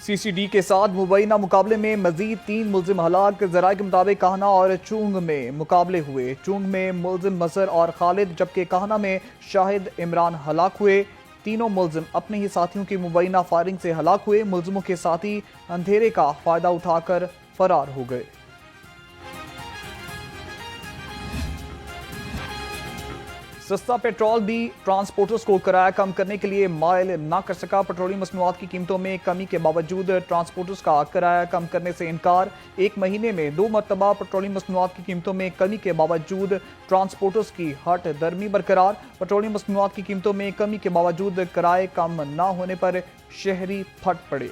سی C D کے ساتھ مبینہ مقابلے میں مزید 3 ملزم ہلاک۔ ذرائع کے مطابق کاہنہ اور چونگ میں مقابلے ہوئے۔ چونگ میں ملزم مظہر اور خالد جبکہ کاہنہ میں شاہد عمران ہلاک ہوئے۔ تینوں ملزم اپنے ہی ساتھیوں کی مبینہ فائرنگ سے ہلاک ہوئے۔ ملزموں کے ساتھی اندھیرے کا فائدہ اٹھا کر فرار ہو گئے۔ سستا پیٹرول بھی ٹرانسپورٹرز کو کرایہ کم کرنے کے لیے مائل نہ کر سکا۔ پیٹرولیم مصنوعات کی قیمتوں میں کمی کے باوجود ٹرانسپورٹرز کا کرایہ کم کرنے سے انکار۔ ایک مہینے میں 2 مرتبہ پیٹرولیم مصنوعات کی قیمتوں میں کمی کے باوجود ٹرانسپورٹرز کی ہٹ درمی برقرار۔ پیٹرولیم مصنوعات کی قیمتوں میں کمی کے باوجود کرائے کم نہ ہونے پر شہری پھٹ پڑے۔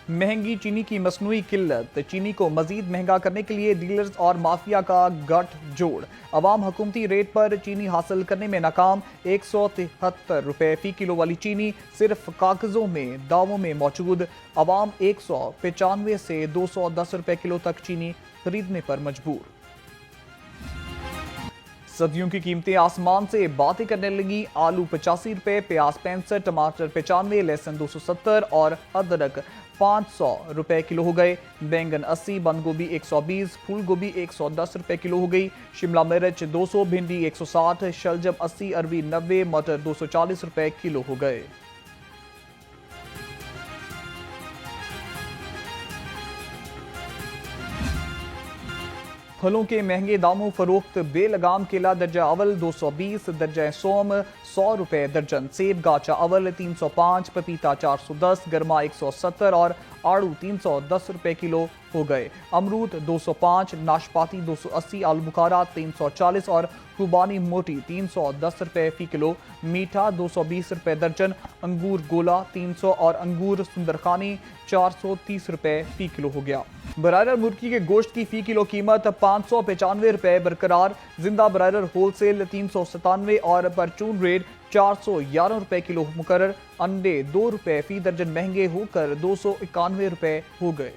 مہنگی چینی کی مصنوعی قلت۔ چینی کو مزید مہنگا کرنے کے لیے ڈیلرز اور مافیا کا گٹھ جوڑ۔ عوام حکومتی ریٹ پر چینی حاصل کرنے میں ناکام۔ 173 روپے فی کلو والی چینی صرف کاغذوں میں دعووں میں موجود۔ عوام 195 سے 210 روپے کلو تک چینی خریدنے پر مجبور۔ سبزیوں کی قیمتیں آسمان سے باتیں کرنے لگی۔ آلو 85 روپے، پیاز 65، ٹماٹر 95، لہسن 270 اور ادرک 500 روپے کلو ہو گئے۔ بینگن 80، بند گوبھی 120، پھول گوبھی 110 روپے کلو ہو گئی۔ شملہ مرچ 200، بھنڈی 160، شلجم 80، اروی 90، مٹر 240 روپے کلو ہو گئے۔ پھلوں کے مہنگے داموں فروخت بے لگام۔ کیلا درجہ اول 220، درجہ سوم 100 روپے درجن، سیب گاچہ اول 305، پپیتا 410، گرما 170 اور آڑو 310 روپے کلو ہو گئے۔ امرود 205، ناشپاتی 280، آلو بخارا 340 اور خوبانی موٹی 310 روپے فی کلو۔ میٹھا 220 روپے درجن، انگور گولا 300 اور انگور سندرخانی 430 روپے فی کلو ہو گیا۔ برائرر مرغی کے گوشت کی فی کلو قیمت 595 روپے برقرار۔ زندہ برائرر ہول سیل 397 اور پرچون ریٹ 411 روپے کلو مقرر۔ انڈے 2 روپے فی درجن مہنگے ہو کر 291 روپے ہو گئے۔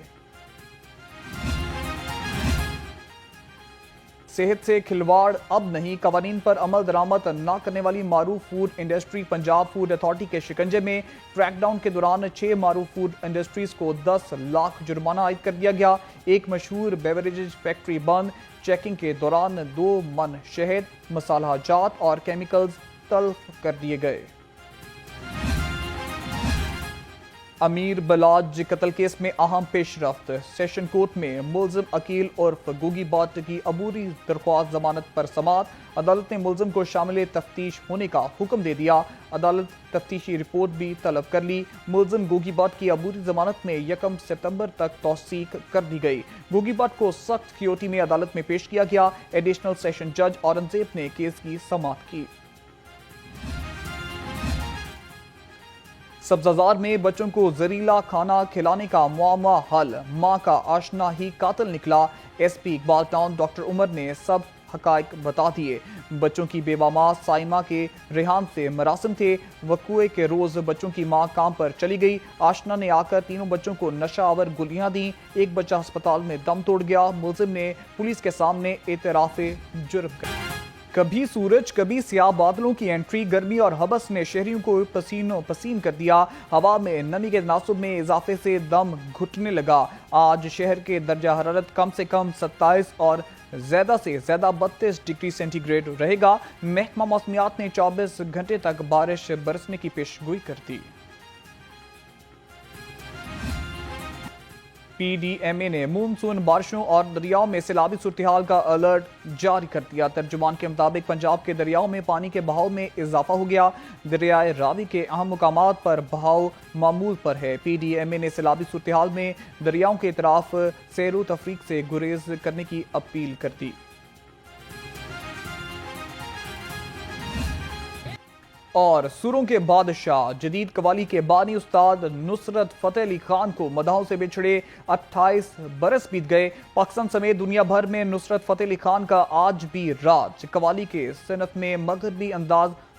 صحت سے کھلواڑ اب نہیں، قوانین پر عمل درآمد نہ کرنے والی معروف food industry Punjab food authority کے شکنجے میں۔ کریک ڈاؤن کے دوران 6 معروف فوڈ انڈسٹریز کو 10 لاکھ جرمانہ عائد کر دیا گیا۔ ایک مشہور بیوریجز فیکٹری بند۔ چیکنگ کے دوران 2 من شہد، مصالحہ جات اور کیمیکلز تلف کر دیے گئے۔ امیر بلاج قتل کیس میں اہم پیش رفت۔ سیشن کورٹ میں ملزم عقیل عرف گوگی بٹ کی عبوری درخواست ضمانت پر سماعت۔ عدالت نے ملزم کو شامل تفتیش ہونے کا حکم دے دیا۔ عدالت تفتیشی رپورٹ بھی طلب کر لی۔ ملزم گوگی بٹ کی عبوری ضمانت میں 1 ستمبر تک توثیق کر دی گئی۔ گوگی بٹ کو سخت سیکیورٹی میں عدالت میں پیش کیا گیا۔ ایڈیشنل سیشن جج اورنگزیب نے کیس کی سماعت کی۔ سبززار میں بچوں کو زہریلا کھانا کھلانے کا معمہ حل۔ ماں کا آشنا ہی قاتل نکلا۔ S P Iqbal Town doctor Umar نے سب حقائق بتا دیے۔ بچوں کی بیوہ ماں سائمہ کے ریحان سے مراسم تھے۔ وقوعے کے روز بچوں کی ماں کام پر چلی گئی۔ آشنا نے آ کر تینوں بچوں کو نشہ آور گولیاں دیں۔ ایک بچہ ہسپتال میں دم توڑ گیا۔ ملزم نے پولیس کے سامنے اعتراف جرم کیا۔ کبھی سورج کبھی سیاہ بادلوں کی انٹری۔ گرمی اور حبس نے شہریوں کو پسینوں پسین کر دیا۔ ہوا میں نمی کے تناسب میں اضافے سے دم گھٹنے لگا۔ آج شہر کے درجہ حرارت کم سے کم 27 اور زیادہ سے زیادہ 32 ڈگری سینٹی گریڈ رہے گا۔ محکمہ موسمیات نے 24 گھنٹے تک بارش برسنے کی پیش گوئی کر دی۔ پی ڈی ایم اے نے مونسون بارشوں اور دریاؤں میں سیلابی صورتحال کا الرٹ جاری کر دیا۔ ترجمان کے مطابق پنجاب کے دریاؤں میں پانی کے بہاؤ میں اضافہ ہو گیا۔ دریائے راوی کے اہم مقامات پر بہاؤ معمول پر ہے۔ پی ڈی ایم اے نے سیلابی صورتحال میں دریاؤں کے اطراف سیر و تفریح سے گریز کرنے کی اپیل کر دی۔ اور سروں کے بادشاہ جدید قوالی کے بانی استاد نصرت فتح علی خان کو مداحوں سے بچھڑے 28 برس بیت گئے۔ پاکستان سمیت دنیا بھر میں نصرت فتح علی خان کا آج بھی راج۔ قوالی کے صنف میں مغربی انداز